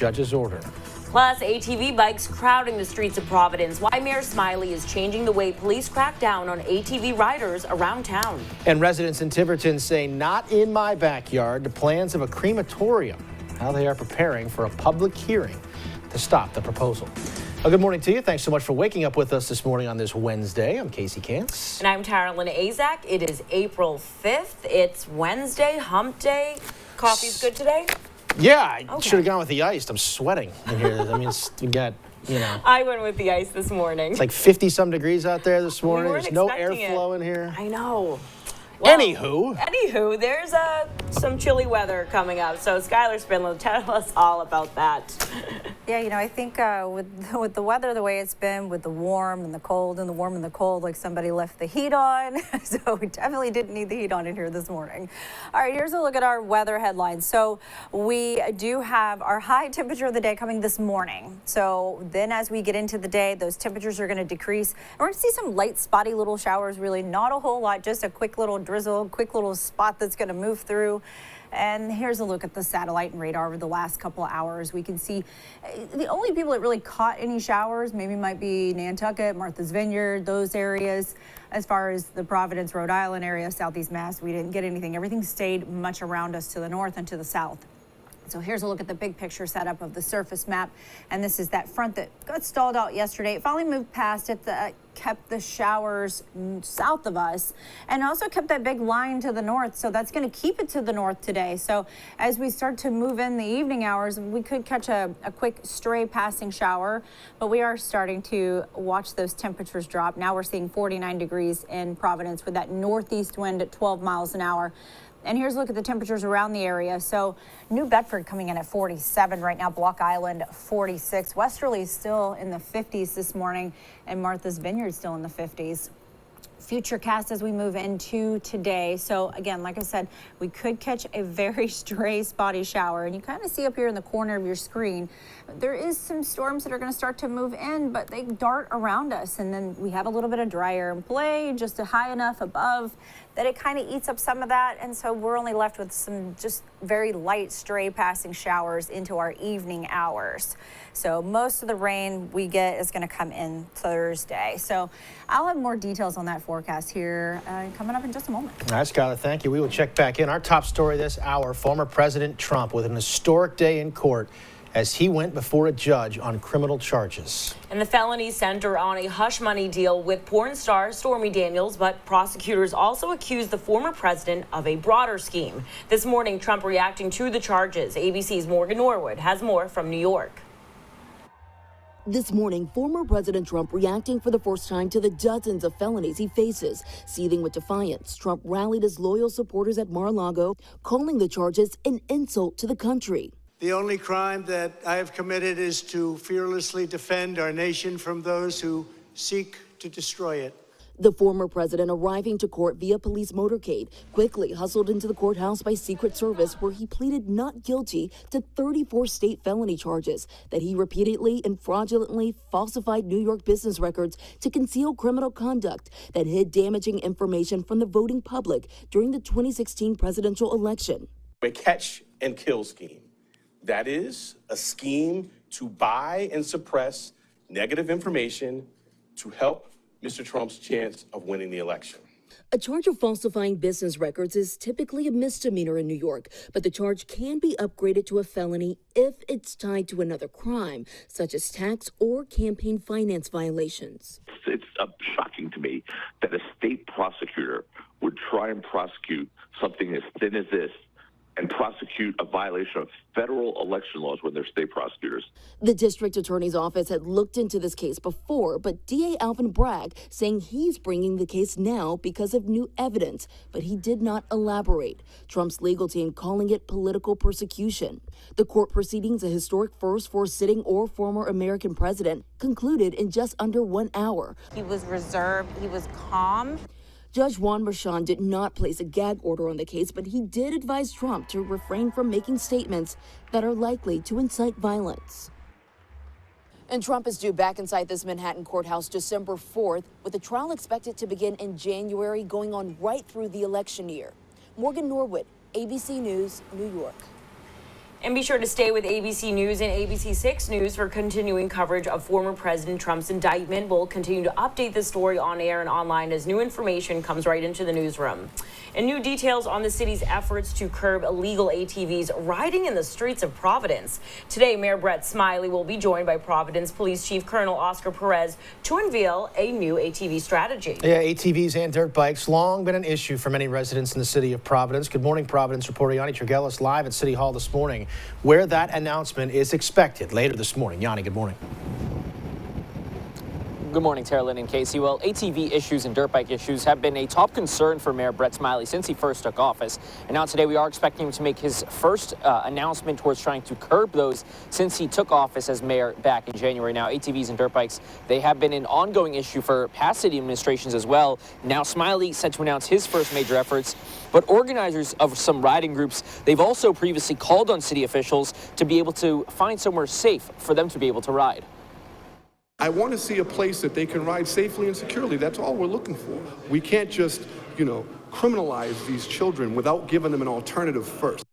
Judge's order. Plus, ATV bikes crowding the streets of Providence. Why Mayor Smiley is changing the way police crack down on ATV riders around town. And residents in Tiverton say, not in my backyard, the plans of a crematorium. How they are preparing for a public hearing to stop the proposal. Well, good morning to you. Thanks so much for waking up with us this morning on this Wednesday. I'm Casey Kantz. And I'm Taralyn Azak. It is April 5th. It's Wednesday, hump day. Coffee's good today? Yeah, I should have gone with the iced. I'm sweating in here. I mean, we got, I went with the ice this morning. It's like 50-some degrees out there this morning. We There's no airflow in here. I know. Well, Anywho, there's some chilly weather coming up. So Skylar Spindler, tell us all about that. Yeah, I think with the weather the way it's been, with the warm and the cold and the warm and the cold, like somebody left the heat on. So we definitely didn't need the heat on in here this morning. All right, here's a look at our weather headlines. So we do have our high temperature of the day coming this morning. So then as we get into the day, those temperatures are going to decrease. And we're going to see some light, spotty little showers, really not a whole lot, just a quick little drizzle, quick little spot that's going to move through. And here's a look at the satellite and radar over the last couple of hours. We can see the only people that really caught any showers maybe might be Nantucket, Martha's Vineyard, those areas. As far as the Providence, Rhode Island area, Southeast Mass, we didn't get anything. Everything stayed much around us to the north and to the south. So here's a look at the big picture setup of the surface map. And this is that front that got stalled out yesterday. It finally moved past it, kept the showers south of us, and also kept that big line to the north. So that's going to keep it to the north today. So as we start to move in the evening hours, we could catch a quick stray passing shower, but we are starting to watch those temperatures drop. Now we're seeing 49 degrees in Providence with that northeast wind at 12 miles an hour. And here's a look at the temperatures around the area. So New Bedford coming in at 47 right now, Block Island 46. Westerly is still in the 50s this morning, and Martha's Vineyard still in the 50s. Futurecast as we move into today. So again, like I said, we could catch a very stray spotty shower, and you kind of see up here in the corner of your screen, there is some storms that are going to start to move in, but they dart around us. And then we have a little bit of dry air in play, just high enough above that it kind of eats up some of that. And so we're only left with some just very light stray passing showers into our evening hours. So most of the rain we get is going to come in Thursday. So I'll have more details on that forecast here coming up in just a moment. All right, Skylar, thank you. We will check back in. Our top story this hour, former President Trump with an historic day in court as he went before a judge on criminal charges. And the felony center on a hush money deal with porn star Stormy Daniels, but prosecutors also accused the former president of a broader scheme. This morning, Trump reacting to the charges. ABC's Morgan Norwood has more from New York. This morning, former President Trump reacting for the first time to the dozens of felonies he faces. Seething with defiance, Trump rallied his loyal supporters at Mar-a-Lago, calling the charges an insult to the country. The only crime that I have committed is to fearlessly defend our nation from those who seek to destroy it. The former president, arriving to court via police motorcade, quickly hustled into the courthouse by Secret Service, where he pleaded not guilty to 34 state felony charges that he repeatedly and fraudulently falsified New York business records to conceal criminal conduct that hid damaging information from the voting public during the 2016 presidential election. A catch and kill scheme. That is a scheme to buy and suppress negative information to help Mr. Trump's chance of winning the election. A charge of falsifying business records is typically a misdemeanor in New York, but the charge can be upgraded to a felony if it's tied to another crime, such as tax or campaign finance violations. It's shocking to me that a state prosecutor would try and prosecute something as thin as this and prosecute a violation of federal election laws when they're state prosecutors. The district attorney's office had looked into this case before, but DA Alvin Bragg saying he's bringing the case now because of new evidence, but he did not elaborate. Trump's legal team calling it political persecution. The court proceedings, a historic first for a sitting or former American president, concluded in just under 1 hour. He was reserved. He was calm. Judge Juan Merchan did not place a gag order on the case, but he did advise Trump to refrain from making statements that are likely to incite violence. And Trump is due back inside this Manhattan courthouse December 4th, with the trial expected to begin in January, going on right through the election year. Morgan Norwood, ABC News, New York. And be sure to stay with ABC News and ABC 6 News for continuing coverage of former President Trump's indictment. We'll continue to update this story on air and online as new information comes right into the newsroom. And new details on the city's efforts to curb illegal ATVs riding in the streets of Providence. Today, Mayor Brett Smiley will be joined by Providence Police Chief Colonel Oscar Perez to unveil a new ATV strategy. Yeah, ATVs and dirt bikes, long been an issue for many residents in the city of Providence. Good morning, Providence reporter Yanni Tregelis live at City Hall this morning, where that announcement is expected later this morning. Yanni, good morning. Good morning, Tara Lynn and Casey. Well, ATV issues and dirt bike issues have been a top concern for Mayor Brett Smiley since he first took office. And now today we are expecting him to make his first announcement towards trying to curb those since he took office as mayor back in January. Now, ATVs and dirt bikes, they have been an ongoing issue for past city administrations as well. Now, Smiley set to announce his first major efforts, but organizers of some riding groups, they've also previously called on city officials to be able to find somewhere safe for them to be able to ride. I want to see a place that they can ride safely and securely. That's all we're looking for. We can't just, criminalize these children without giving them an alternative first.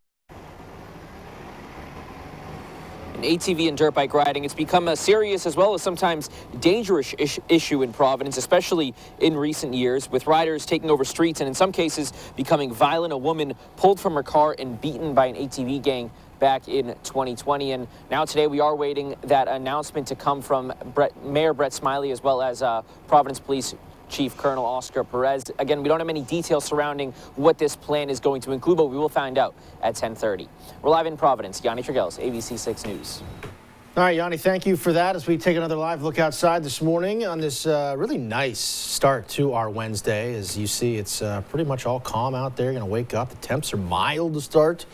And ATV and dirt bike riding, it's become a serious as well as sometimes dangerous issue in Providence, especially in recent years, with riders taking over streets and in some cases becoming violent. A woman pulled from her car and beaten by an ATV gang back in 2020. And now today we are waiting that announcement to come from Mayor Brett Smiley as well as Providence Police Chief Colonel Oscar Perez. Again, we don't have any details surrounding what this plan is going to include, but we will find out at 10:30. We're live in Providence. Yanni Tregelis, ABC 6 News. All right, Yanni, thank you for that as we take another live look outside this morning on this really nice start to our Wednesday. As you see, it's pretty much all calm out there. Going to wake up. The temps are mild to start.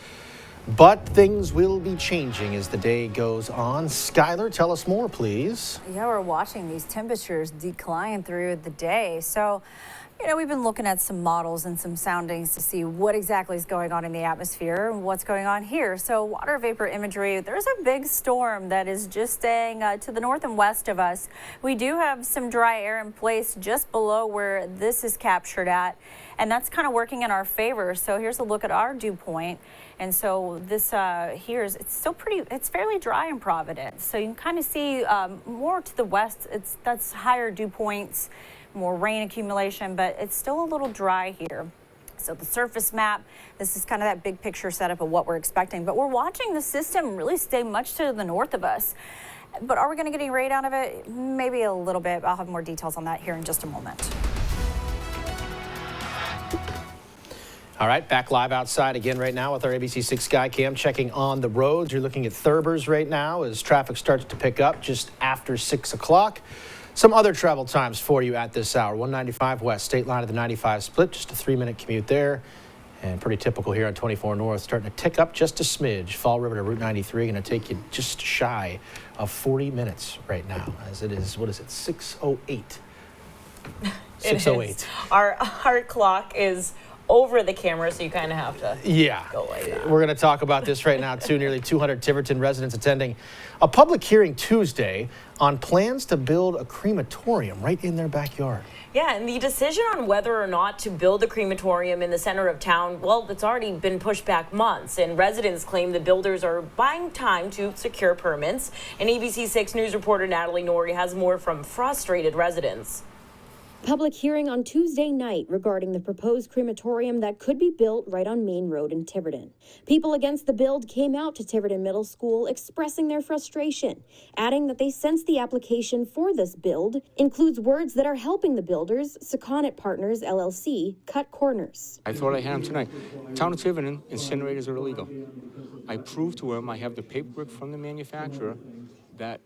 But things will be changing as the day goes on. Skylar, tell us more, please. Yeah, we're watching these temperatures decline through the day. So, we've been looking at some models and some soundings to see what exactly is going on in the atmosphere and what's going on here. So water vapor imagery, there's a big storm that is just staying to the north and west of us. We do have some dry air in place just below where this is captured at, and that's kind of working in our favor. So here's a look at our dew point. And so this it's fairly dry in Providence. So you can kind of see more to the west, that's higher dew points, more rain accumulation, but it's still a little dry here. So the surface map, this is kind of that big picture setup of what we're expecting, but we're watching the system really stay much to the north of us. But are we going to get any rain out of it? Maybe a little bit. I'll have more details on that here in just a moment. All right, back live outside again right now with our ABC 6 Skycam checking on the roads. You're looking at Thurbers right now as traffic starts to pick up just after 6 o'clock. Some other travel times for you at this hour. 195 west, state line of the 95 split, just a 3-minute commute there. And pretty typical here on 24 north, starting to tick up just a smidge. Fall River to Route 93, going to take you just shy of 40 minutes right now, as it is, 6:08. 6:08. Our clock is over the camera, so you kind of have to go like that. We're going to talk about this right now, too. Nearly 200 Tiverton residents attending a public hearing Tuesday on plans to build a crematorium right in their backyard. Yeah, and the decision on whether or not to build a crematorium in the center of town, well, it's already been pushed back months, and residents claim the builders are buying time to secure permits. And ABC 6 News reporter Natalie Norrie has more from frustrated residents. Public hearing on Tuesday night regarding the proposed crematorium that could be built right on Main Road in Tiverton. People against the build came out to Tiverton Middle School expressing their frustration, adding that they sense the application for this build includes words that are helping the builders, Seconnet Partners LLC, cut corners. I thought I had them tonight. Town of Tiverton, incinerators are illegal. I proved to them I have the paperwork from the manufacturer that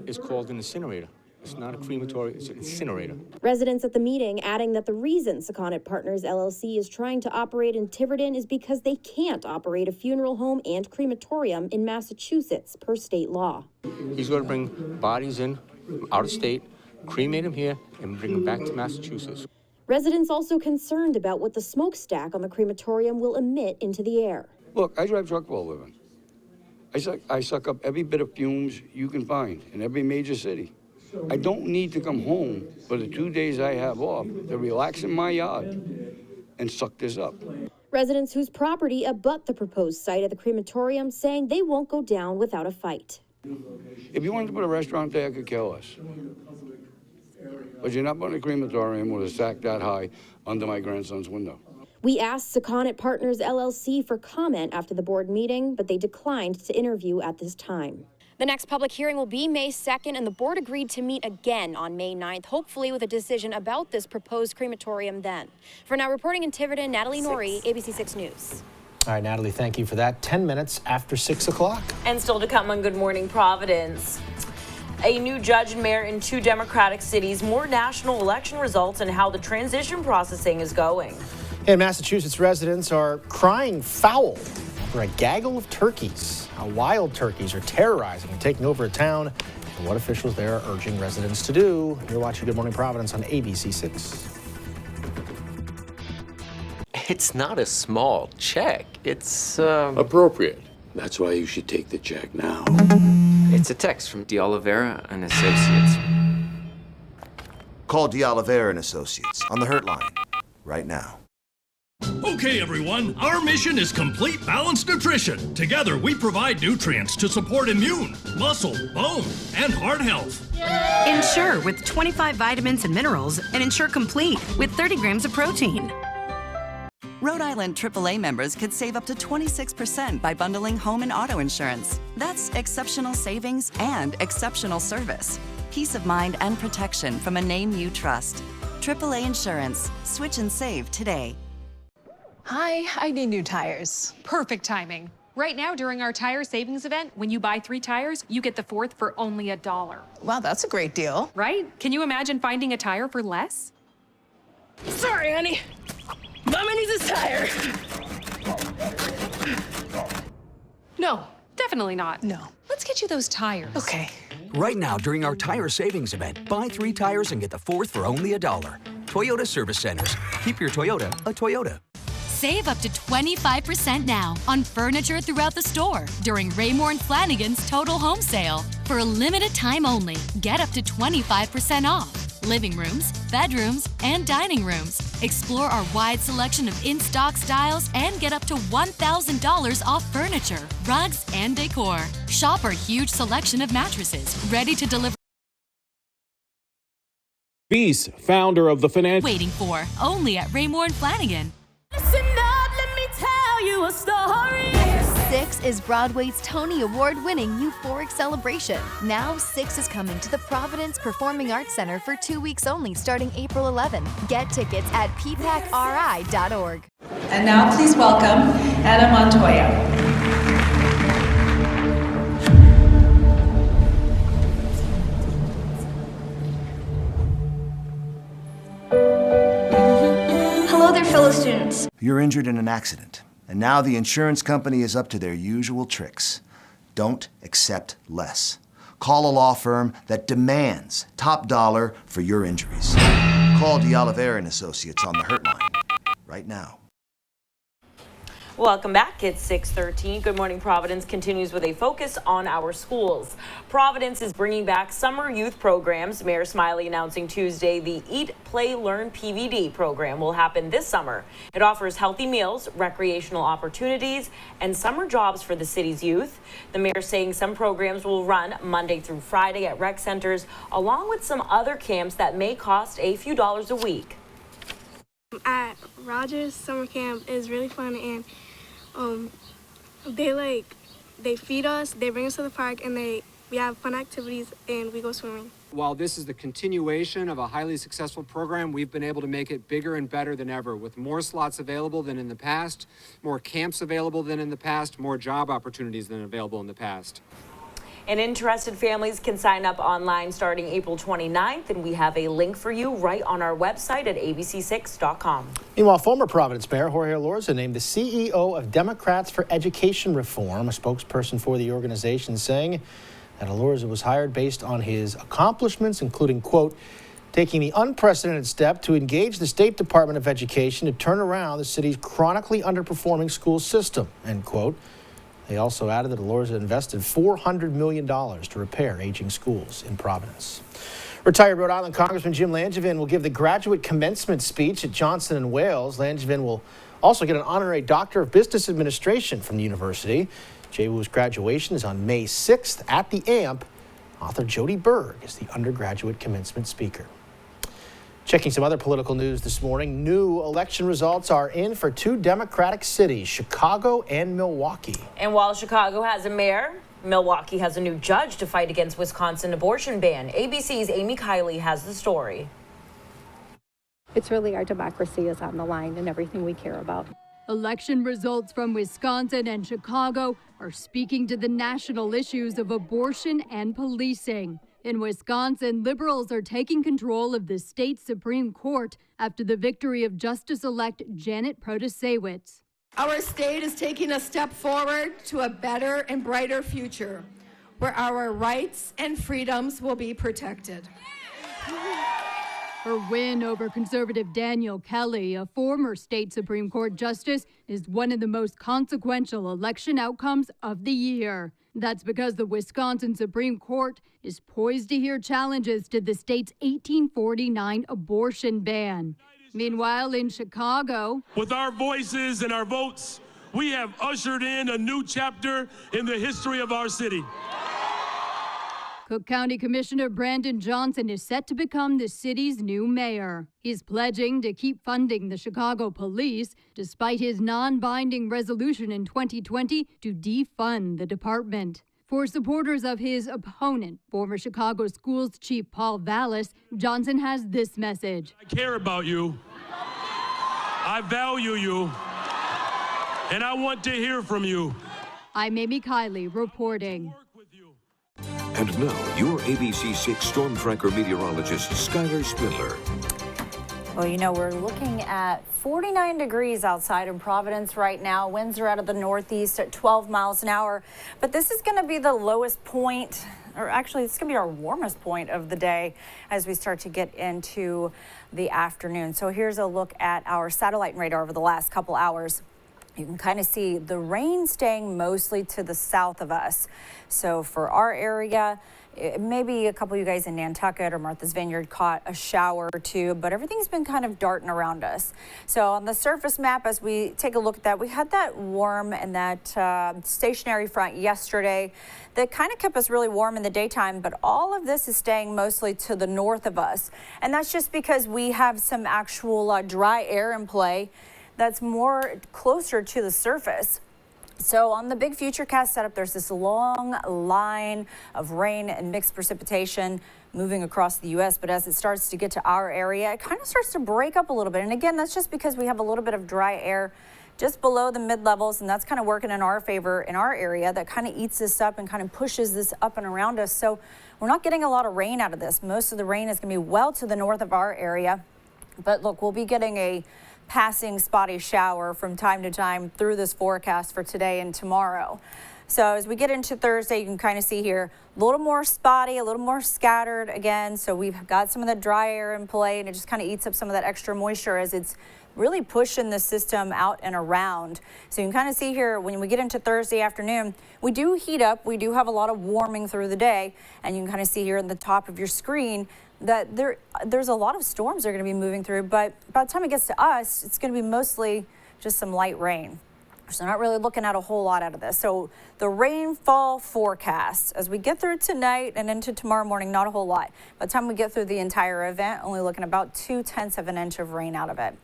is called an incinerator. It's not a crematory, it's an incinerator. Residents at the meeting adding that the reason Seconnet Partners LLC is trying to operate in Tiverton is because they can't operate a funeral home and crematorium in Massachusetts per state law. He's going to bring bodies in from out of state, cremate them here, and bring them back to Massachusetts. Residents also concerned about what the smokestack on the crematorium will emit into the air. Look, I drive truck for a living. I suck up every bit of fumes you can find in every major city. I don't need to come home for the 2 days I have off to relax in my yard and suck this up. Residents whose property abut the proposed site at the crematorium saying they won't go down without a fight. If you wanted to put a restaurant there, it could kill us. But you're not putting a crematorium with a sack that high under my grandson's window. We asked Secondant Partners LLC for comment after the board meeting, but they declined to interview at this time. The next public hearing will be May 2nd, and the board agreed to meet again on May 9th, hopefully with a decision about this proposed crematorium then. For now, reporting in Tiverton, Natalie Norrie, ABC 6 News. All right, Natalie, thank you for that. 10 minutes after 6 o'clock. And still to come on Good Morning Providence. A new judge and mayor in 2 Democratic cities, more national election results, and how the transition processing is going. In Massachusetts, residents are crying foul for a gaggle of turkeys. How wild turkeys are terrorizing and taking over a town, and what officials there are urging residents to do. You're watching Good Morning Providence on ABC 6. It's not a small check. It's, appropriate. That's why you should take the check now. It's a text from DeOliveira and Associates. Call DeOliveira and Associates on the Hurt line right now. Okay, everyone, our mission is complete balanced nutrition. Together, we provide nutrients to support immune, muscle, bone, and heart health. Ensure with 25 vitamins and minerals, and Ensure Complete with 30 grams of protein. Rhode Island AAA members could save up to 26% by bundling home and auto insurance. That's exceptional savings and exceptional service. Peace of mind and protection from a name you trust. AAA Insurance. Switch and save today. Hi, I need new tires. Perfect timing. Right now, during our tire savings event, when you buy 3 tires, you get the 4th for only $1. Wow, that's a great deal. Right? Can you imagine finding a tire for less? Sorry, honey. Mama needs a tire. No, definitely not. No. Let's get you those tires. Okay. Right now, during our tire savings event, buy 3 tires and get the 4th for only $1. Toyota Service Centers. Keep your Toyota a Toyota. Save up to 25% now on furniture throughout the store during Raymore and Flanigan's Total Home Sale. For a limited time only, get up to 25% off. Living rooms, bedrooms, and dining rooms. Explore our wide selection of in-stock styles and get up to $1,000 off furniture, rugs, and decor. Shop our huge selection of mattresses, ready to deliver. Beast, founder of the financial. Waiting for only at Raymore and Flanigan. Listen up, let me tell you a story. 6 is Broadway's Tony Award-winning euphoric celebration. Now 6 is coming to the Providence Performing Arts Center for 2 weeks only, starting April 11. Get tickets at ppacri.org. And now please welcome Anna Montoya. Hello there, fellow students. You're injured in an accident, and now the insurance company is up to their usual tricks. Don't accept less. Call a law firm that demands top dollar for your injuries. Call DeOliveira and Associates on the Hurt line right now. Welcome back. It's 6:13. Good Morning Providence continues with a focus on our schools. Providence is bringing back summer youth programs. Mayor Smiley announcing Tuesday the Eat, Play, Learn PVD program will happen this summer. It offers healthy meals, recreational opportunities, and summer jobs for the city's youth. The mayor saying some programs will run Monday through Friday at rec centers, along with some other camps that may cost a few dollars a week. At Rogers Summer Camp is really fun, and they feed us, they bring us to the park, and we have fun activities, and we go swimming. While this is the continuation of a highly successful program, we've been able to make it bigger and better than ever, with more slots available than in the past, more camps available than in the past, more job opportunities than available in the past. And interested families can sign up online starting April 29th, and we have a link for you right on our website at abc6.com. Meanwhile, former Providence Mayor Jorge Elorza named the CEO of Democrats for Education Reform, a spokesperson for the organization, saying that Elorza was hired based on his accomplishments, including, quote, taking the unprecedented step to engage the State Department of Education to turn around the city's chronically underperforming school system, end quote. They also added that Elorza invested $400 million to repair aging schools in Providence. Retired Rhode Island Congressman Jim Langevin will give the graduate commencement speech at Johnson & Wales. Langevin will Also get an honorary Doctor of Business Administration from the university. Jay Woo's graduation is on May 6th at the AMP. Author Jody Berg is the undergraduate commencement speaker. Checking some other political news this morning, new election results are in for two Democratic cities, Chicago and Milwaukee. And while Chicago has a mayor, Milwaukee has a new judge to fight against Wisconsin abortion ban. ABC's Amy Kiley has the story. It's really our democracy is on the line and everything we care about. Election results from Wisconsin and Chicago are speaking to the national issues of abortion and policing. In Wisconsin, liberals are taking control of the state Supreme Court after the victory of Justice-elect Janet Protasewicz. Our state is taking a step forward to a better and brighter future where our rights and freedoms will be protected. Her win over conservative Daniel Kelly, a former state Supreme Court justice, is one of the most consequential election outcomes of the year. That's because the Wisconsin Supreme Court is poised to hear challenges to the state's 1849 abortion ban. Meanwhile, in Chicago, with our voices and our votes, we have ushered in a new chapter in the history of our city. Cook County Commissioner Brandon Johnson is set to become the city's new mayor. He's pledging to keep funding the Chicago police despite his non-binding resolution in 2020 to defund the department. For supporters of his opponent, former Chicago Schools Chief Paul Vallis, Johnson has this message. I care about you. I value you. And I want to hear from you. I'm Amy Kiley reporting. And now, your ABC 6 Storm Tracker meteorologist, Skylar Spindler. Well, you know, we're looking at 49 degrees outside in Providence right now. Winds are out of the northeast at 12 miles an hour. But this is going to be the lowest point, or actually, it's going to be our warmest point of the day as we start to get into the afternoon. So here's a look at our satellite radar over the last couple hours. You can kind of see the rain staying mostly to the south of us. So for our area, maybe a couple of you guys in Nantucket or Martha's Vineyard caught a shower or two, but everything's been kind of darting around us. So on the surface map, as we take a look at that, we had that warm and that stationary front yesterday that kind of kept us really warm in the daytime, but all of this is staying mostly to the north of us. And that's just because we have some actual dry air in play that's more closer to the surface. So on the big Futurecast setup, there's this long line of rain and mixed precipitation moving across the U.S. But as it starts to get to our area, it kind of starts to break up a little bit. And again, that's just because we have a little bit of dry air just below the mid-levels, and that's kind of working in our favor in our area. That kind of eats this up and kind of pushes this up and around us. So we're not getting a lot of rain out of this. Most of the rain is going to be well to the north of our area. But look, we'll be getting a passing spotty shower from time to time through this forecast for today and tomorrow. So as we get into Thursday, you can kind of see here a little more spotty, a little more scattered again. So we've got some of the dry air in play, and it just kind of eats up some of that extra moisture as it's really pushing the system out and around. So you can kind of see here when we get into Thursday afternoon, we do heat up. We do have a lot of warming through the day, and you can kind of see here in the top of your screen that there's a lot of storms that are going to be moving through, but by the time it gets to us, it's going to be mostly just some light rain. So not really looking at a whole lot out of this. So the rainfall forecast, as we get through tonight and into tomorrow morning, not a whole lot. By the time we get through the entire event, only looking about 0.2 of an inch of rain out of it.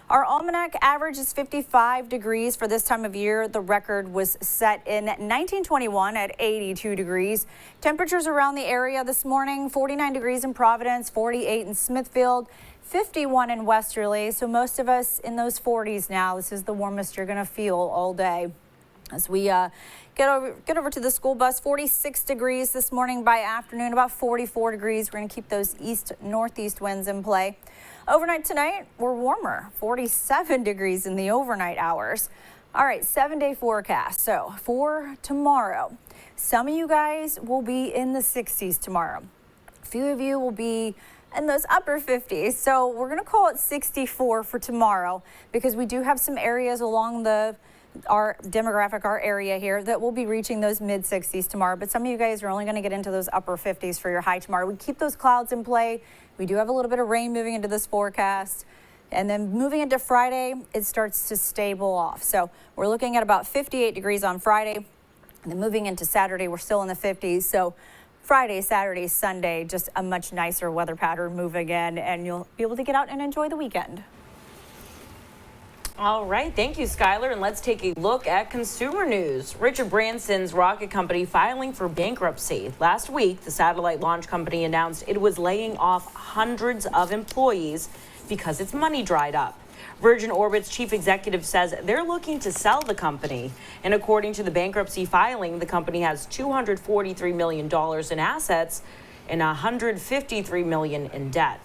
Our almanac average is 55 degrees for this time of year. The record was set in 1921 at 82 degrees. Temperatures around the area this morning, 49 degrees in Providence, 48 in Smithfield, 51 in Westerly. So most of us in those 40s now. This is the warmest you're going to feel all day. As we get over to the school bus, 46 degrees this morning. By afternoon, about 44 degrees. We're going to keep those east-northeast winds in play. Overnight tonight, we're warmer, 47 degrees in the overnight hours. All right, 7-day forecast. So for tomorrow, some of you guys will be in the 60s tomorrow. A few of you will be in those upper 50s. So we're going to call it 64 for tomorrow because we do have some areas along our demographic, our area here, that will be reaching those mid 60s tomorrow. But some of you guys are only going to get into those upper 50s for your high tomorrow. We keep those clouds in play. We do have a little bit of rain moving into this forecast. And then moving into Friday, it starts to stable off. So we're looking at about 58 degrees on Friday. And then moving into Saturday, we're still in the 50s. So Friday, Saturday, Sunday, just a much nicer weather pattern moving in, and you'll be able to get out and enjoy the weekend. All right, thank you, Skylar. And let's take a look at consumer news. Richard Branson's rocket company filing for bankruptcy. Last week, the satellite launch company announced it was laying off hundreds of employees because its money dried up. Virgin Orbit's chief executive says they're looking to sell the company. And according to the bankruptcy filing, the company has $243 million in assets and $153 million in debt.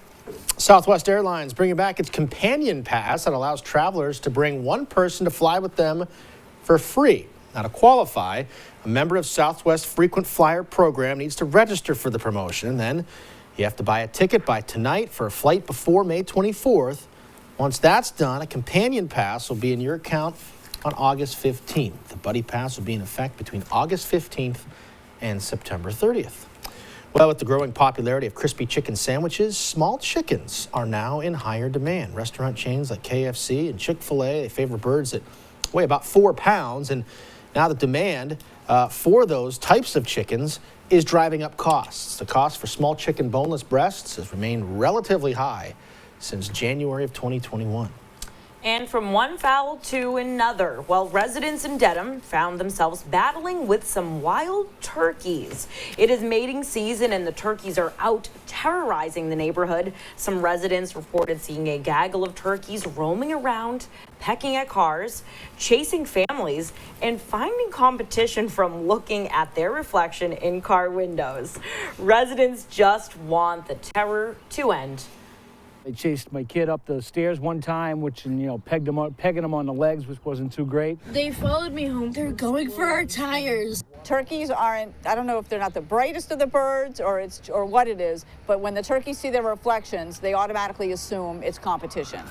Southwest Airlines bringing back its companion pass that allows travelers to bring one person to fly with them for free. Now, to qualify, a member of Southwest Frequent Flyer program needs to register for the promotion. Then you have to buy a ticket by tonight for a flight before May 24th. Once that's done, a companion pass will be in your account on August 15th. The Buddy Pass will be in effect between August 15th and September 30th. Well, with the growing popularity of crispy chicken sandwiches, small chickens are now in higher demand. Restaurant chains like KFC and Chick-fil-A, they favor birds that weigh about 4 pounds. And now the demand for those types of chickens is driving up costs. The cost for small chicken boneless breasts has remained relatively high since January of 2021. And from one foul to another, well, residents in Dedham found themselves battling with some wild turkeys. It is mating season and the turkeys are out terrorizing the neighborhood. Some residents reported seeing a gaggle of turkeys roaming around, pecking at cars, chasing families, and finding competition from looking at their reflection in car windows. Residents just want the terror to end. They chased my kid up the stairs one time, pegging him on the legs, which wasn't too great. They followed me home. They're going for our tires. Turkeys aren't, I don't know if they're not the brightest of the birds or what it is, but when the turkeys see their reflections, they automatically assume it's competition.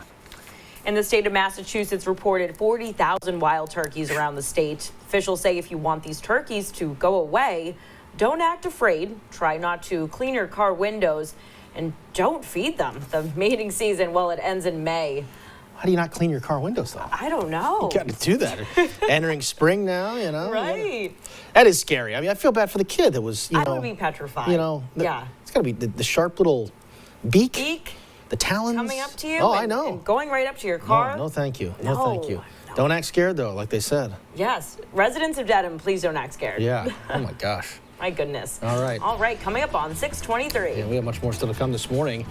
And the state of Massachusetts reported 40,000 wild turkeys around the state. Officials say if you want these turkeys to go away, don't act afraid, try not to clean your car windows, and don't feed them. The mating season, well, it ends in May. How do you not clean your car windows, though? I don't know. You got to do that. Entering spring now, Right. That is scary. I mean, I feel bad for the kid that was, I would be petrified. Yeah. It's got to be the sharp little beak. The talons. Coming up to you. Oh, I know. And going right up to your car. No, thank you. No, thank you. Don't act scared, though, like they said. Yes. Residents of Dedham, please don't act scared. Yeah. Oh, my gosh. My goodness. All right. All right, coming up on 623. Yeah, we have much more still to come this morning,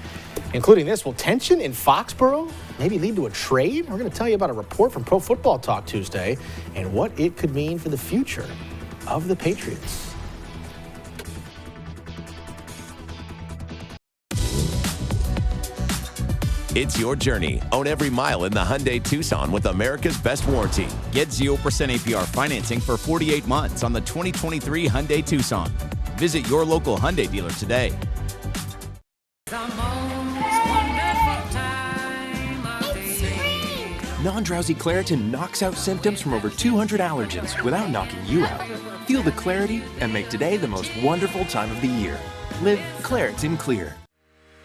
including this. Will tension in Foxborough maybe lead to a trade? We're going to tell you about a report from Pro Football Talk Tuesday and what it could mean for the future of the Patriots. It's your journey. Own every mile in the Hyundai Tucson with America's best warranty. Get 0% APR financing for 48 months on the 2023 Hyundai Tucson. Visit your local Hyundai dealer today. Non-drowsy Claritin knocks out symptoms from over 200 allergens without knocking you out. Feel the clarity and make today the most wonderful time of the year. Live Claritin Clear.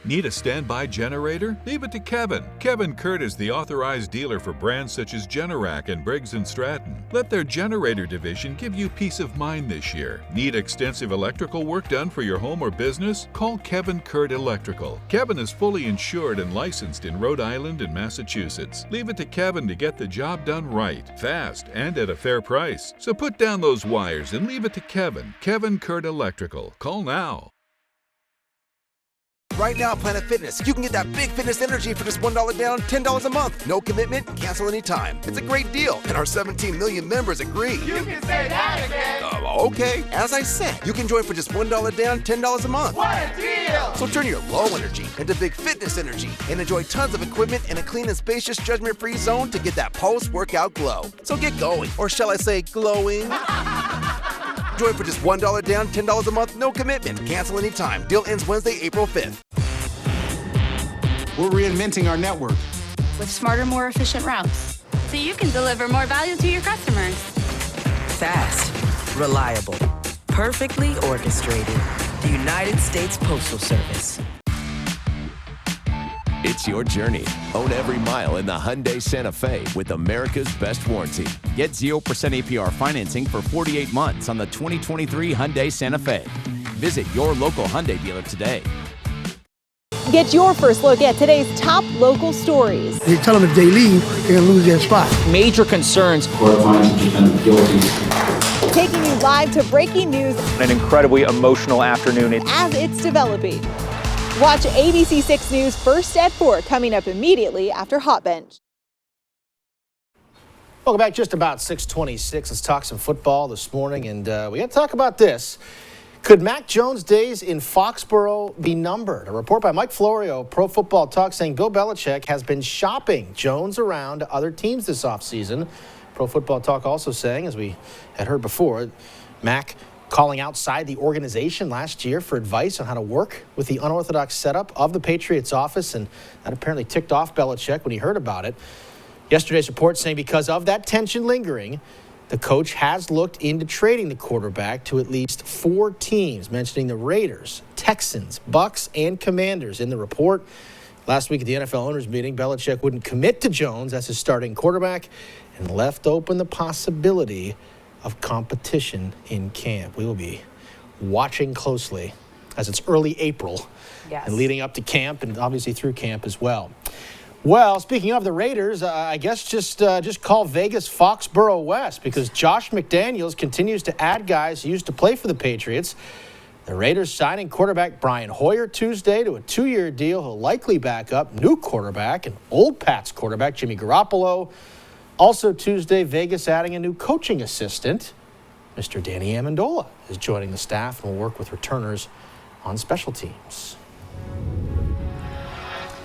Need a standby generator? Leave it to Kevin. Kevin Kurt is the authorized dealer for brands such as Generac and Briggs & Stratton. Let their generator division give you peace of mind this year. Need extensive electrical work done for your home or business? Call Kevin Kurt Electrical. Kevin is fully insured and licensed in Rhode Island and Massachusetts. Leave it to Kevin to get the job done right, fast, and at a fair price. So put down those wires and leave it to Kevin. Kevin Kurt Electrical. Call now. Right now at Planet Fitness, you can get that big fitness energy for just $1 down, $10 a month. No commitment, cancel anytime. It's a great deal, and our 17 million members agree. You can say that again. Okay, as I said, you can join for just $1 down, $10 a month. What a deal! So turn your low energy into big fitness energy and enjoy tons of equipment and a clean and spacious judgment-free zone to get that post-workout glow. So get going, or shall I say glowing? Join for just $1 down, $10 a month, no commitment. Cancel anytime. Deal ends Wednesday, April 5th. We're reinventing our network with smarter, more efficient routes, so you can deliver more value to your customers. Fast, reliable, perfectly orchestrated. The United States Postal Service. It's your journey. Own every mile in the Hyundai Santa Fe with America's best warranty. Get 0% APR financing for 48 months on the 2023 Hyundai Santa Fe. Visit your local Hyundai dealer today. Get your first look at today's top local stories. They tell them if they leave, they're going to lose their spot. Major concerns. Court finds the defendant guilty. Taking you live to breaking news. An incredibly emotional afternoon. As it's developing. Watch ABC 6 News first at 4 coming up immediately after Hot Bench. Welcome back. Just about 6:26. Let's talk some football this morning, and we got to talk about this. Could Mac Jones' days in Foxborough be numbered? A report by Mike Florio, Pro Football Talk, saying Bill Belichick has been shopping Jones around to other teams this offseason. Pro Football Talk also saying, as we had heard before, Mac calling outside the organization last year for advice on how to work with the unorthodox setup of the Patriots office, and that apparently ticked off Belichick when he heard about it. Yesterday's report saying because of that tension lingering, the coach has looked into trading the quarterback to at least 4 teams, mentioning the Raiders, Texans, Bucks, and Commanders in the report. Last week at the NFL owners meeting, Belichick wouldn't commit to Jones as his starting quarterback and left open the possibility of competition in camp. We will be watching closely as it's early April and leading up to camp and obviously through camp as well. Well, speaking of the Raiders, I guess just call Vegas Foxborough West, because Josh McDaniels continues to add guys who used to play for the Patriots. The Raiders signing quarterback Brian Hoyer Tuesday to a 2-year deal. He'll likely back up new quarterback and old Pats quarterback Jimmy Garoppolo. Also Tuesday, Vegas adding a new coaching assistant. Mr. Danny Amendola is joining the staff and will work with returners on special teams.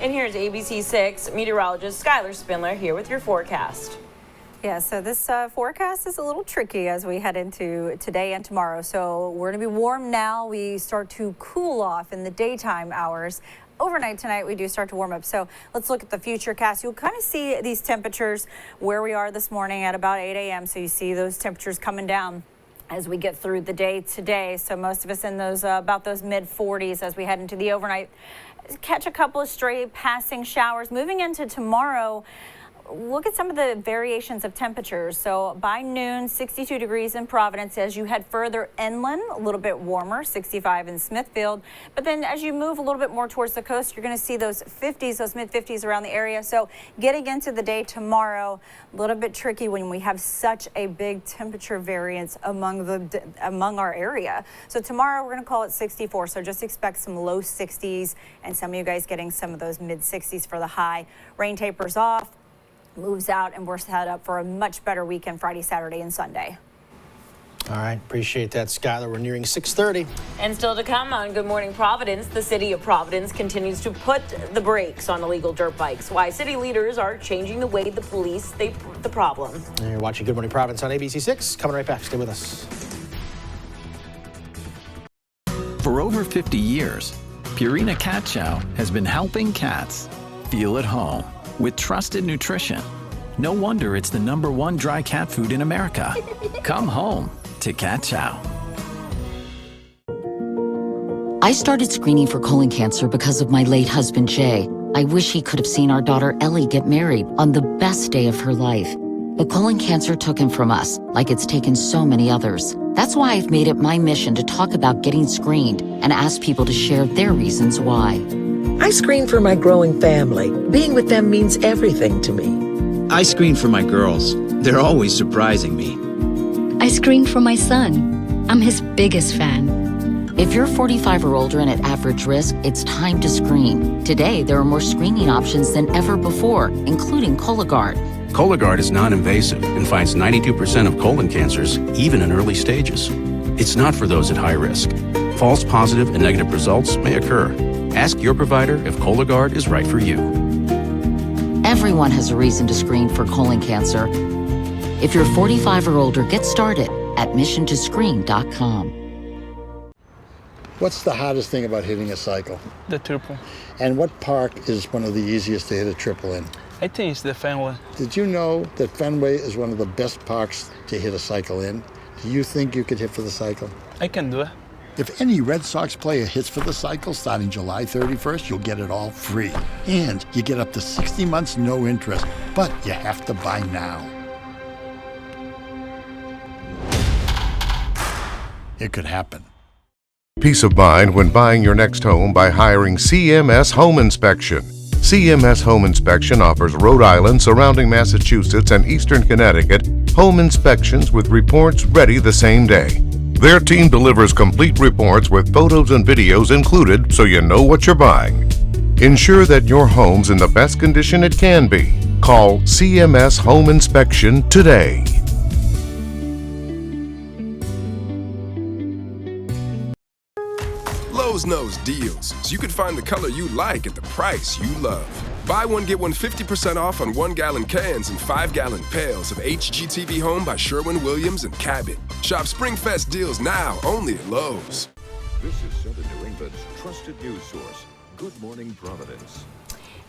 And here's ABC 6 meteorologist Skylar Spindler here with your forecast. Yeah, so this forecast is a little tricky as we head into today and tomorrow. So we're going to be warm now. We start to cool off in the daytime hours. Overnight tonight, we do start to warm up. So let's look at the future cast. You'll kind of see these temperatures where we are this morning at about 8 a.m. So you see those temperatures coming down as we get through the day today. So most of us in those about those mid 40s as we head into the overnight. Catch a couple of stray passing showers. Moving into tomorrow, look at some of the variations of temperatures. So by noon, 62 degrees in Providence. As you head further inland, a little bit warmer, 65 in Smithfield. But then as you move a little bit more towards the coast, you're going to see those 50s, those mid 50s around the area. So getting into the day tomorrow, a little bit tricky when we have such a big temperature variance among our area. So tomorrow we're going to call it 64. So just expect some low 60s and some of you guys getting some of those mid 60s for the high. Rain tapers off, moves out, and we're set up for a much better weekend Friday, Saturday, and Sunday. All right, appreciate that, Skylar. We're nearing 6:30. And still to come on Good Morning Providence, the city of Providence continues to put the brakes on illegal dirt bikes. Why city leaders are changing the way the police the problem. And you're watching Good Morning Providence on ABC 6. Coming right back. Stay with us. For over 50 years, Purina Cat Chow has been helping cats feel at home with trusted nutrition. No wonder it's the #1 dry cat food in America. Come home to Cat Chow. I started screening for colon cancer because of my late husband, Jay. I wish he could have seen our daughter Ellie get married on the best day of her life. But colon cancer took him from us, like it's taken so many others. That's why I've made it my mission to talk about getting screened and ask people to share their reasons why. I screen for my growing family. Being with them means everything to me. I screen for my girls. They're always surprising me. I screen for my son. I'm his biggest fan. If you're 45 or older and at average risk, it's time to screen. Today, there are more screening options than ever before, including Cologuard. Cologuard is non-invasive and finds 92% of colon cancers, even in early stages. It's not for those at high risk. False positive and negative results may occur. Ask your provider if Cologuard is right for you. Everyone has a reason to screen for colon cancer. If you're 45 or older, get started at missiontoscreen.com. What's the hardest thing about hitting a cycle? The triple. And what park is one of the easiest to hit a triple in? I think it's the Fenway. Did you know that Fenway is one of the best parks to hit a cycle in? Do you think you could hit for the cycle? I can do it. If any Red Sox player hits for the cycle starting July 31st, you'll get it all free. And you get up to 60 months no interest, but you have to buy now. It could happen. Peace of mind when buying your next home by hiring CMS Home Inspection. CMS Home Inspection offers Rhode Island, surrounding Massachusetts, and eastern Connecticut home inspections with reports ready the same day. Their team delivers complete reports with photos and videos included so you know what you're buying. Ensure that your home's in the best condition it can be. Call CMS Home Inspection today. Lowe's knows deals, so you can find the color you like at the price you love. Buy one, get one 50% off on 1-gallon cans and 5-gallon pails of HGTV Home by Sherwin-Williams and Cabot. Shop SpringFest deals now only at Lowe's. This is Southern New England's trusted news source, Good Morning Providence.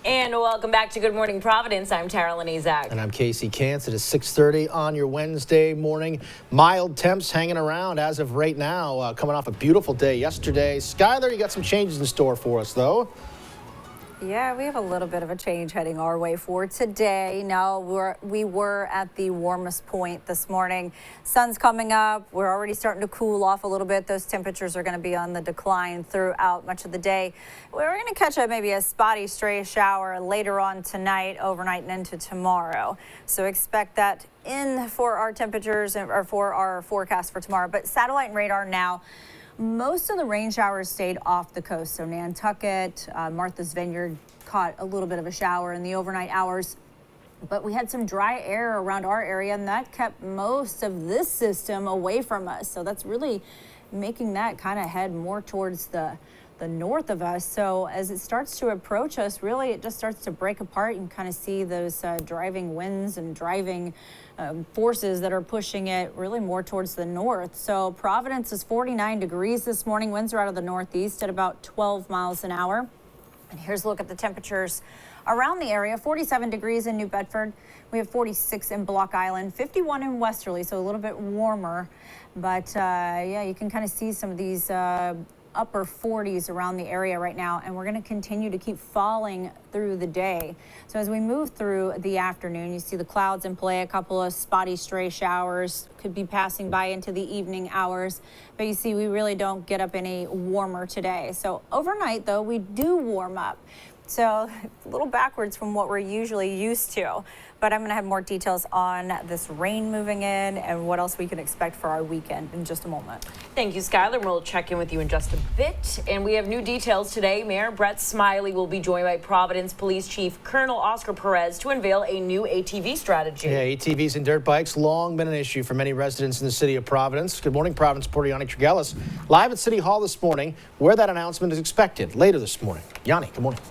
And welcome back to Good Morning Providence. I'm Tara Lenizak. And I'm Casey Kantz. It is 6:30 on your Wednesday morning. Mild temps hanging around as of right now, coming off a beautiful day yesterday. Skylar, you got some changes in store for us, though. Yeah, we have a little bit of a change heading our way for today. Now, we were at the warmest point this morning. Sun's coming up. We're already starting to cool off a little bit. Those temperatures are going to be on the decline throughout much of the day. We're going to catch maybe a spotty stray shower later on tonight, overnight, and into tomorrow. So expect that in for our temperatures or for our forecast for tomorrow. But satellite and radar now. Most of the rain showers stayed off the coast. So Nantucket, Martha's Vineyard caught a little bit of a shower in the overnight hours. But we had some dry air around our area, and that kept most of this system away from us. So that's really making that kind of head more towards the north of us. So as it starts to approach us, really it just starts to break apart. You can kind of see those driving winds and driving forces that are pushing it really more towards the north. So Providence is 49 degrees this morning. Winds are out of the northeast at about 12 miles an hour. And here's a look at the temperatures around the area. 47 degrees in New Bedford. We have 46 in Block Island, 51 in Westerly, so a little bit warmer. But yeah, you can kind of see some of these upper 40s around the area right now, and we're going to continue to keep falling through the day. So as we move through the afternoon, you see the clouds in play, a couple of spotty stray showers could be passing by into the evening hours, but you see we really don't get up any warmer today. So overnight though, we do warm up. So a little backwards from what we're usually used to, but I'm going to have more details on this rain moving in and what else we can expect for our weekend in just a moment. Thank you, Skylar. We'll check in with you in just a bit. And we have new details today. Mayor Brett Smiley will be joined by Providence Police Chief Colonel Oscar Perez to unveil a new ATV strategy. Yeah, ATVs and dirt bikes, long been an issue for many residents in the city of Providence. Good morning, Providence reporter Yanni Tregelis, live at City Hall this morning, where that announcement is expected later this morning. Yanni, good morning.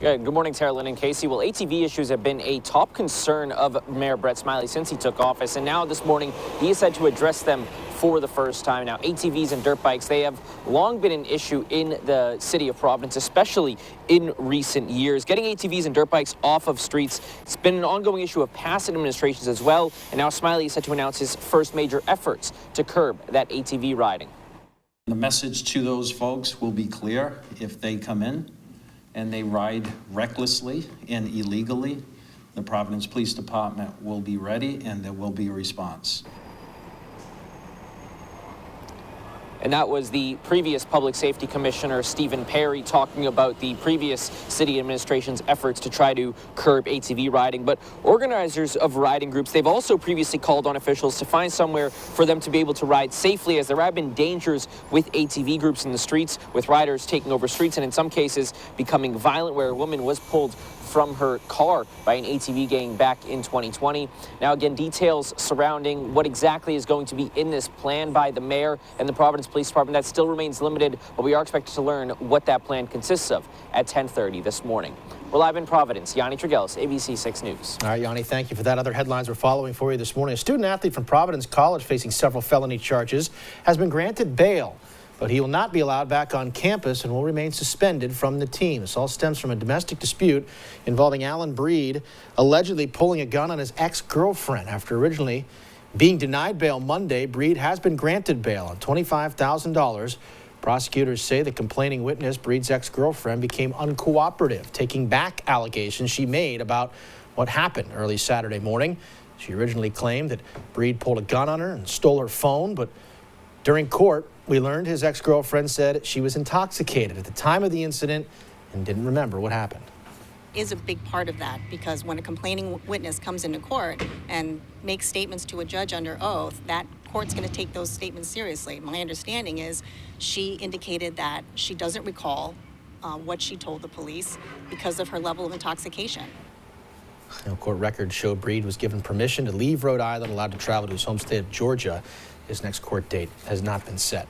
Good morning, Tara Lynn and Casey. Well, ATV issues have been a top concern of Mayor Brett Smiley since he took office, and now this morning he is set to address them for the first time. Now, ATVs and dirt bikes, they have long been an issue in the city of Providence, especially in recent years. Getting ATVs and dirt bikes off of streets, it's been an ongoing issue of past administrations as well, and now Smiley is set to announce his first major efforts to curb that ATV riding. The message to those folks will be clear. If they come in and they ride recklessly and illegally, the Providence Police Department will be ready and there will be a response. And that was the previous Public Safety Commissioner, Stephen Perry, talking about the previous city administration's efforts to try to curb ATV riding. But organizers of riding groups, they've also previously called on officials to find somewhere for them to be able to ride safely, as there have been dangers with ATV groups in the streets, with riders taking over streets and in some cases becoming violent, where a woman was pulled from her car by an ATV gang back in 2020. Now, again, details surrounding what exactly is going to be in this plan by the mayor and the Providence Police Department, that still remains limited, but we are expected to learn what that plan consists of at 10:30 this morning. We're live in Providence. Yanni Tregelis, ABC 6 News. All right, Yanni, thank you for that. Other headlines we're following for you this morning. A student athlete from Providence College facing several felony charges has been granted bail, but he will not be allowed back on campus and will remain suspended from the team. This all stems from a domestic dispute involving Alan Breed allegedly pulling a gun on his ex-girlfriend after originally Being denied bail Monday, Breed has been granted bail on $25,000. Prosecutors say the complaining witness, Breed's ex-girlfriend, became uncooperative, taking back allegations she made about what happened early Saturday morning. She originally claimed that Breed pulled a gun on her and stole her phone, but during court, we learned his ex-girlfriend said she was intoxicated at the time of the incident and didn't remember what happened. Is a big part of that, because when a complaining witness comes into court and makes statements to a judge under oath, that court's going to take those statements seriously. My understanding is she indicated that she doesn't recall what she told the police because of her level of intoxication. Court records show Breed was given permission to leave Rhode Island, allowed to travel to his home state of Georgia. His next court date has not been set.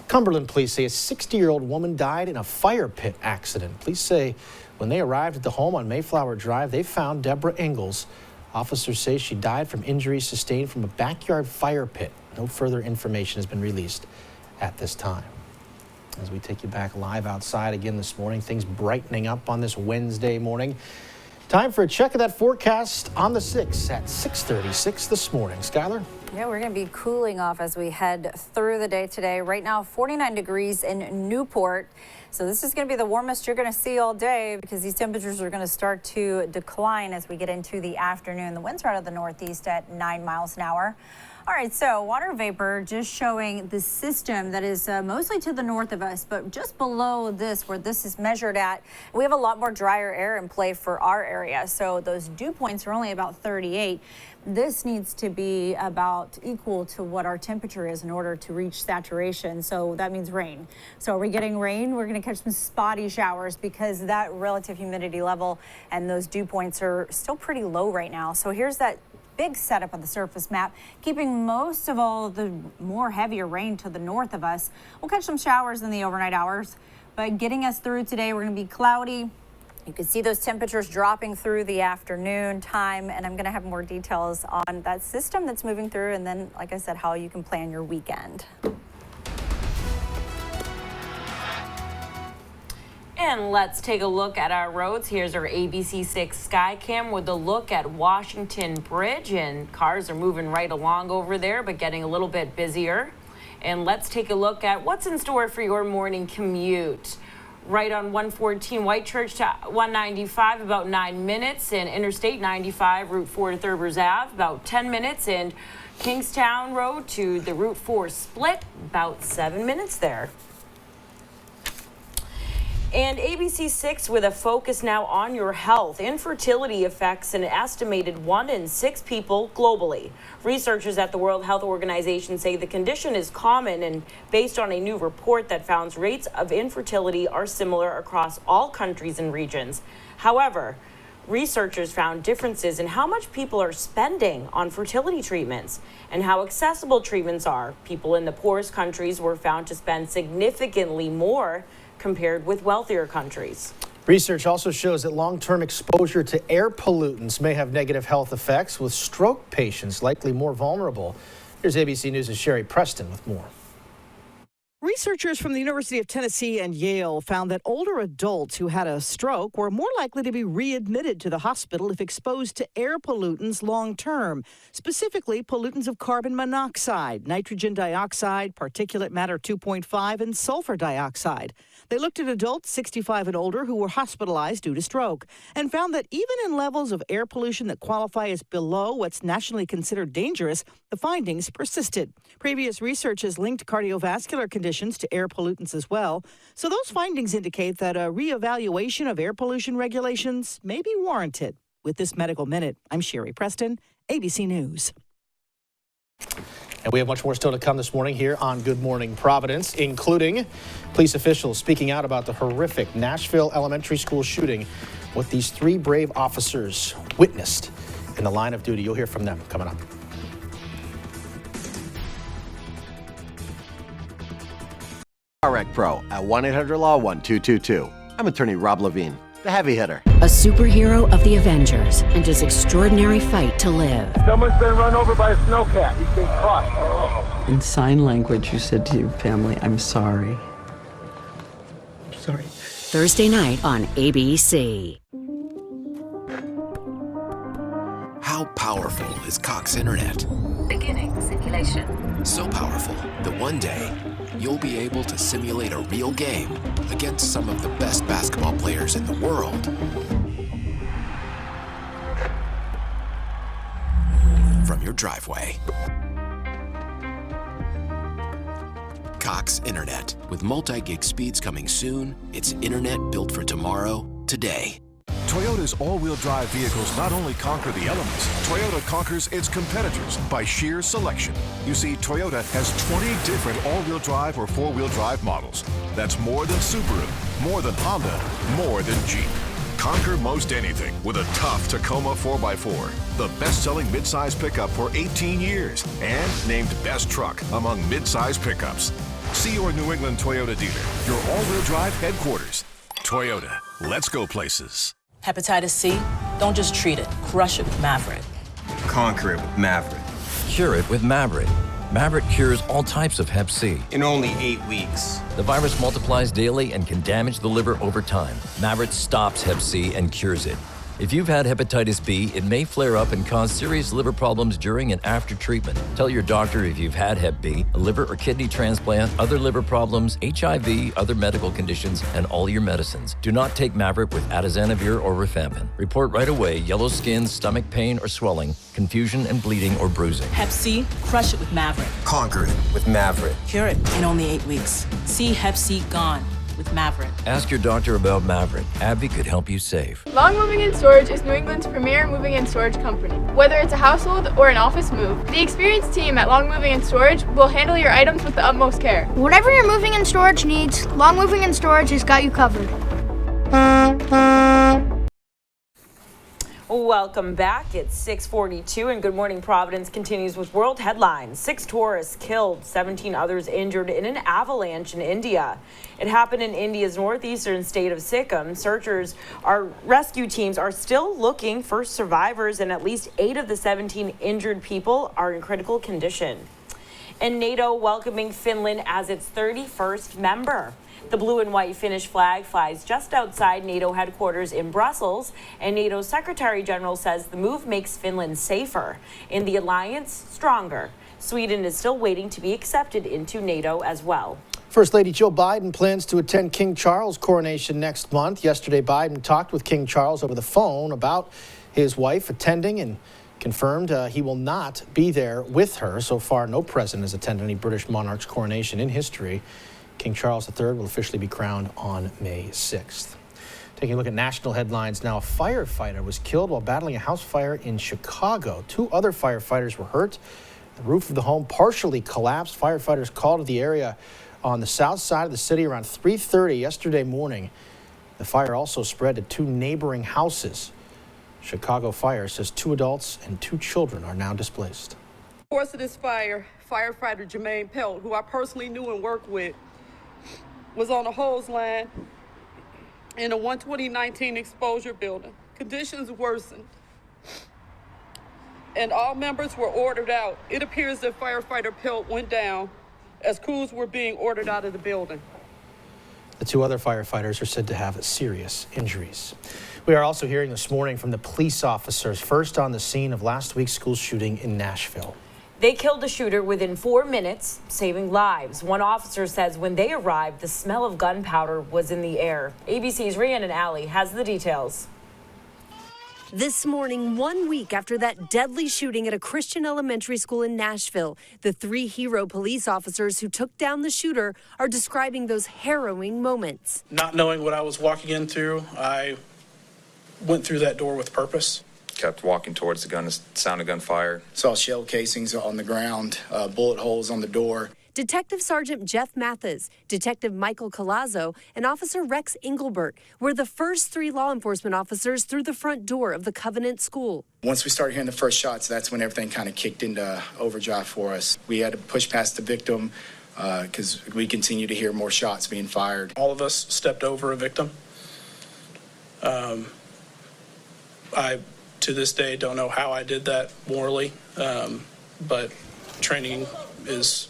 Cumberland police say a 60-year-old woman died in a fire pit accident. Police say when they arrived at the home on Mayflower Drive, they found Deborah Ingalls. Officers say she died from injuries sustained from a backyard fire pit. No further information has been released at this time. As we take you back live outside again this morning, things brightening up on this Wednesday morning. Time for a check of that forecast on the 6th at 6:36 this morning. Skylar? Yeah, we're going to be cooling off as we head through the day today. Right now, 49 degrees in Newport. So this is going to be the warmest you're going to see all day because these temperatures are going to start to decline as we get into the afternoon. The winds are out of the northeast at 9 miles an hour. All right, so water vapor just showing the system that is mostly to the north of us, but just below this, where this is measured at, we have a lot more drier air in play for our area. So those dew points are only about 38. This needs to be about equal to what our temperature is in order to reach saturation. So that means rain. So are we getting rain? We're going to catch some spotty showers because that relative humidity level and those dew points are still pretty low right now. So here's that big setup of the surface map, keeping most of all of the more heavier rain to the north of us. We'll catch some showers in the overnight hours, but getting us through today, we're going to be cloudy. You can see those temperatures dropping through the afternoon time, and I'm going to have more details on that system that's moving through, and then, like I said, how you can plan your weekend. And let's take a look at our roads. Here's our ABC6 Skycam with a look at Washington Bridge, and cars are moving right along over there, but getting a little bit busier. And let's take a look at what's in store for your morning commute. Right on 114 Whitechurch to 195, about 9 minutes, and Interstate 95, Route 4 to Thurbers Ave, about 10 minutes, and Kingstown Road to the Route 4 split, about 7 minutes there. And ABC6 with a focus now on your health. Infertility affects an estimated 1 in 6 people globally. Researchers at the World Health Organization say the condition is common and based on a new report that found rates of infertility are similar across all countries and regions. However, researchers found differences in how much people are spending on fertility treatments and how accessible treatments are. People in the poorest countries were found to spend significantly more compared with wealthier countries. Research also shows that long-term exposure to air pollutants may have negative health effects, with stroke patients likely more vulnerable. Here's ABC News' Sherry Preston with more. Researchers from the University of Tennessee and Yale found that older adults who had a stroke were more likely to be readmitted to the hospital if exposed to air pollutants long term, specifically pollutants of carbon monoxide, nitrogen dioxide, particulate matter 2.5, and sulfur dioxide. They looked at adults 65 and older who were hospitalized due to stroke and found that even in levels of air pollution that qualify as below what's nationally considered dangerous, the findings persisted. Previous research has linked cardiovascular conditions to air pollutants as well. So those findings indicate that a reevaluation of air pollution regulations may be warranted. With this Medical Minute, I'm Sherry Preston, ABC News. And we have much more still to come this morning here on Good Morning Providence, including police officials speaking out about the horrific Nashville elementary school shooting, what these 3 brave officers witnessed in the line of duty. You'll hear from them coming up. REC Pro at 1-800-LAW-1222. I'm attorney Rob Levine, the heavy hitter. A superhero of the Avengers and his extraordinary fight to live. Someone's been run over by a snowcat. He's been crushed. In sign language, you said to your family, I'm sorry. I'm sorry. Thursday night on ABC. How How powerful is Cox Internet? Beginning simulation. So powerful that one day you'll be able to simulate a real game against some of the best basketball players in the world from your driveway. Cox Internet. With multi-gig speeds coming soon, it's internet built for tomorrow, today. Toyota's all-wheel drive vehicles not only conquer the elements, Toyota conquers its competitors by sheer selection. You see, Toyota has 20 different all-wheel drive or four-wheel drive models. That's more than Subaru, more than Honda, more than Jeep. Conquer most anything with a tough Tacoma 4x4, the best-selling midsize pickup for 18 years, and named Best Truck among midsize pickups. See your New England Toyota dealer, your all-wheel drive headquarters. Toyota, let's go places. Hepatitis C? Don't just treat it. Crush it with Mavorite. Conquer it with Mavorite. Cure it with Mavorite. Mavorite cures all types of Hep C. In only 8 weeks. The virus multiplies daily and can damage the liver over time. Mavorite stops Hep C and cures it. If you've had hepatitis B, it may flare up and cause serious liver problems during and after treatment. Tell your doctor if you've had Hep B, a liver or kidney transplant, other liver problems, HIV, other medical conditions, and all your medicines. Do not take Mavorite with atazanavir or rifampin. Report right away yellow skin, stomach pain or swelling, confusion and bleeding or bruising. Hep C? Crush it with Mavorite. Conquer it with Mavorite. Cure it in only 8 weeks. See Hep C gone with Mavorite. Ask your doctor about Mavorite. AbbVie could help you save. Long Moving and Storage is New England's premier moving and storage company. Whether it's a household or an office move, the experienced team at Long Moving and Storage will handle your items with the utmost care. Whatever your moving and storage needs, Long Moving and Storage has got you covered. Welcome back. It's 6:42 and Good Morning Providence continues with world headlines. 6 tourists killed, 17 others injured in an avalanche in India. It happened in India's northeastern state of Sikkim. Rescue teams are still looking for survivors, and at least 8 of the 17 injured people are in critical condition. And NATO welcoming Finland as its 31st member. The blue and white Finnish flag flies just outside NATO headquarters in Brussels, and NATO's Secretary General says the move makes Finland safer and the alliance stronger. Sweden is still waiting to be accepted into NATO as well. First Lady Jill Biden plans to attend King Charles' coronation next month. Yesterday, Biden talked with King Charles over the phone about his wife attending and confirmed he will not be there with her. So far, no president has attended any British monarch's coronation in history. King Charles III will officially be crowned on May 6th. Taking a look at national headlines now, a firefighter was killed while battling a house fire in Chicago. 2 other firefighters were hurt. The roof of the home partially collapsed. Firefighters called to the area on the south side of the city around 3:30 yesterday morning. The fire also spread to 2 neighboring houses. Chicago Fire says 2 adults and 2 children are now displaced. The course of this fire, firefighter Jermaine Pelt, who I personally knew and worked with, was on a hose line in a 12019 exposure building. Conditions worsened, and all members were ordered out. It appears that firefighter Pelt went down as crews were being ordered out of the building. The 2 other firefighters are said to have serious injuries. We are also hearing this morning from the police officers first on the scene of last week's school shooting in Nashville. They killed the shooter within 4 minutes, saving lives. One officer says when they arrived, the smell of gunpowder was in the air. ABC's Rhiannon Alley has the details. This morning, 1 week after that deadly shooting at a Christian elementary school in Nashville, the 3 hero police officers who took down the shooter are describing those harrowing moments. Not knowing what I was walking into, I went through that door with purpose. Kept walking towards the gun, sound of gunfire. Saw shell casings on the ground, bullet holes on the door. Detective Sergeant Jeff Mathis, Detective Michael Colazzo, and Officer Rex Engelbert were the first 3 law enforcement officers through the front door of the Covenant School. Once we started hearing the first shots, that's when everything kind of kicked into overdrive for us. We had to push past the victim because we continue to hear more shots being fired. All of us stepped over a victim. I, to this day, don't know how I did that morally, but training is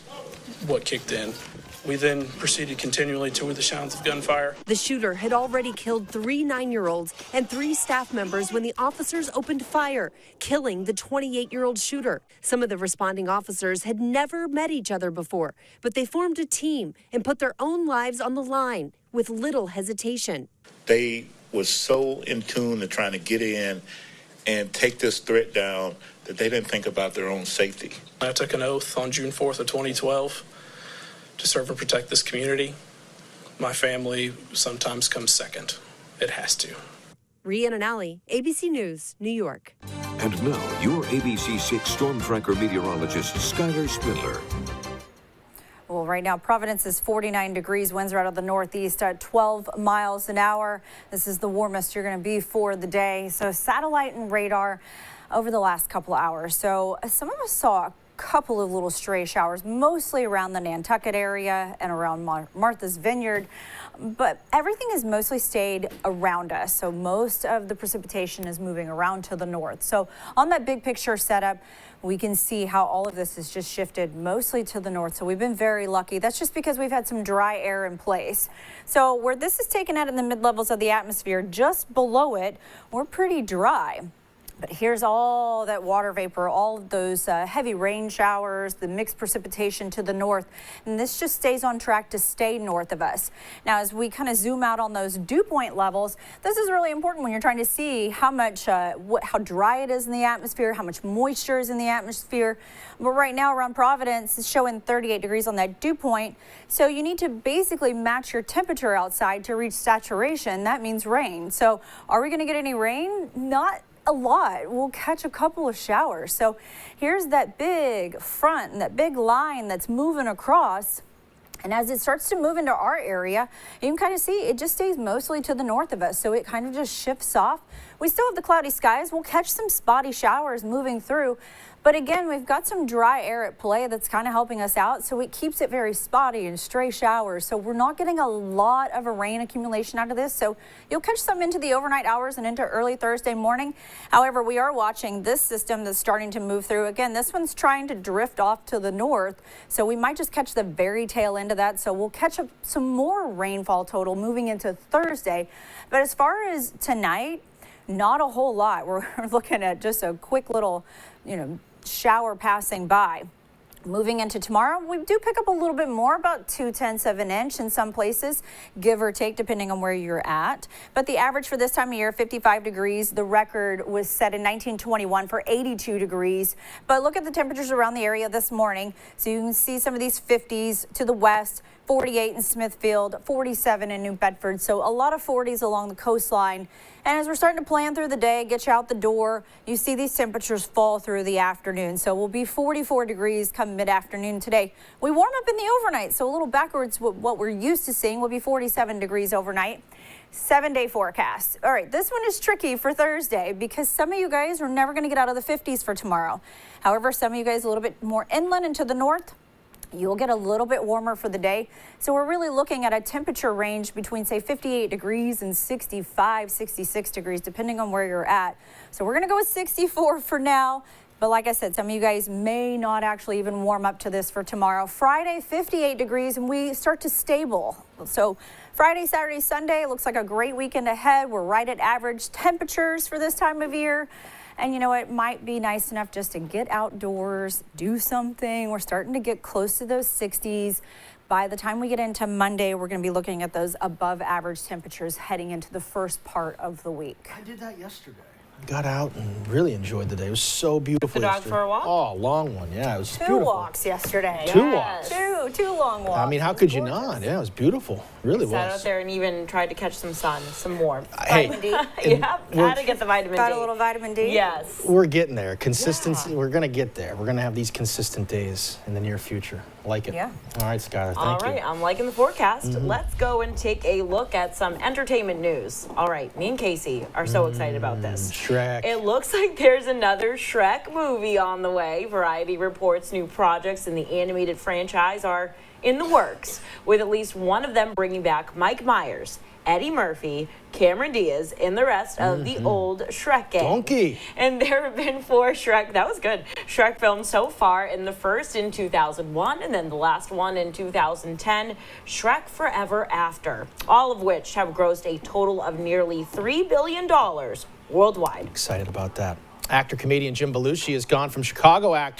what kicked in. We then proceeded continually toward the sounds of gunfire. The shooter had already killed 3 9-year-olds and 3 staff members when the officers opened fire, killing the 28-year-old shooter. Some of the responding officers had never met each other before, but they formed a team and put their own lives on the line with little hesitation. They were so in tune to trying to get in and take this threat down that they didn't think about their own safety. I took an oath on June 4th of 2012 to serve and protect this community. My family sometimes comes second. It has to. Rhiannon Alley, ABC News, New York. And now, your ABC6 Storm Tracker meteorologist, Skylar Spindler. Well, right now, Providence is 49 degrees. Winds are out of the northeast at 12 miles an hour. This is the warmest you're going to be for the day. So satellite and radar over the last couple of hours. So some of us saw a couple of little stray showers, mostly around the Nantucket area and around Martha's Vineyard, but everything has mostly stayed around us. So most of the precipitation is moving around to the north. So on that big picture setup, we can see how all of this has just shifted mostly to the north. So we've been very lucky. That's just because we've had some dry air in place. So where this is taken out in the mid levels of the atmosphere, just below it, we're pretty dry. But here's all that water vapor, all of those heavy rain showers, the mixed precipitation to the north, and this just stays on track to stay north of us. Now, as we kind of zoom out on those dew point levels, this is really important when you're trying to see how much, how dry it is in the atmosphere, how much moisture is in the atmosphere. But right now around Providence, it's showing 38 degrees on that dew point. So you need to basically match your temperature outside to reach saturation. That means rain. So are we going to get any rain? Not a lot. We'll catch a couple of showers. So here's that big front and that big line that's moving across. And as it starts to move into our area, you can kind of see it just stays mostly to the north of us. So it kind of just shifts off. We still have the cloudy skies. We'll catch some spotty showers moving through. But again, we've got some dry air at play that's kind of helping us out. So it keeps it very spotty and stray showers. So we're not getting a lot of a rain accumulation out of this. So you'll catch some into the overnight hours and into early Thursday morning. However, we are watching this system that's starting to move through. Again, this one's trying to drift off to the north. So we might just catch the very tail end of that. So we'll catch up some more rainfall total moving into Thursday. But as far as tonight, not a whole lot. We're looking at just a quick little, shower passing by. Moving into tomorrow, we do pick up a little bit more, about 2/10 of an inch in some places, give or take, depending on where you're at. But the average for this time of year, 55 degrees. The record was set in 1921 for 82 degrees. But look at the temperatures around the area this morning. So you can see some of these 50s to the west, 48 in Smithfield, 47 in New Bedford. So a lot of 40s along the coastline. And as we're starting to plan through the day, get you out the door, you see these temperatures fall through the afternoon. So we'll be 44 degrees come mid-afternoon today. We warm up in the overnight, so a little backwards what we're used to seeing. Will be 47 degrees overnight. 7-day forecast. All right, this one is tricky for Thursday because some of you guys are never going to get out of the 50s for tomorrow. However, some of you guys a little bit more inland and to the north, you'll get a little bit warmer for the day. So we're really looking at a temperature range between, say, 58 degrees and 65, 66 degrees, depending on where you're at. So we're going to go with 64 for now. But like I said, some of you guys may not actually even warm up to this for tomorrow. Friday, 58 degrees, and we start to stable. So Friday, Saturday, Sunday, looks like a great weekend ahead. We're right at average temperatures for this time of year. And you know, it might be nice enough just to get outdoors, do something. We're starting to get close to those 60s. By the time we get into Monday, we're going to be looking at those above average temperatures heading into the first part of the week. I did that yesterday. Got out and really enjoyed the day. It was so beautiful. The dog yesterday. for a walk? Oh, long one. Yeah, it was Two beautiful. walks yesterday. Two walks. Two long walks. I mean, how could you not? Yeah, it was beautiful. Really was. Sat out there and even tried to catch some sun, some warmth. Hey, vitamin D. Yep, had to get the vitamin D. Got a little vitamin D? Yes. We're getting there. Consistency. Yeah. We're going to get there. We're going to have these consistent days in the near future. Like it. Yeah. All right, Skylar. Thank you. All right, I'm liking the forecast. Let's go and take a look at some entertainment news. All right, me and Casey are so excited about this. Shrek. It looks like there's another Shrek movie on the way. Variety reports new projects in the animated franchise are in the works, with at least one of them bringing back Mike Myers, Eddie Murphy, Cameron Diaz, and the rest of the old Shrek gang. Donkey. And there have been 4 Shrek, that was good, Shrek films so far, in the first in 2001 and then the last one in 2010, Shrek Forever After, all of which have grossed a total of nearly $3 billion worldwide. Excited about that. Actor-comedian Jim Belushi has gone from Chicago actor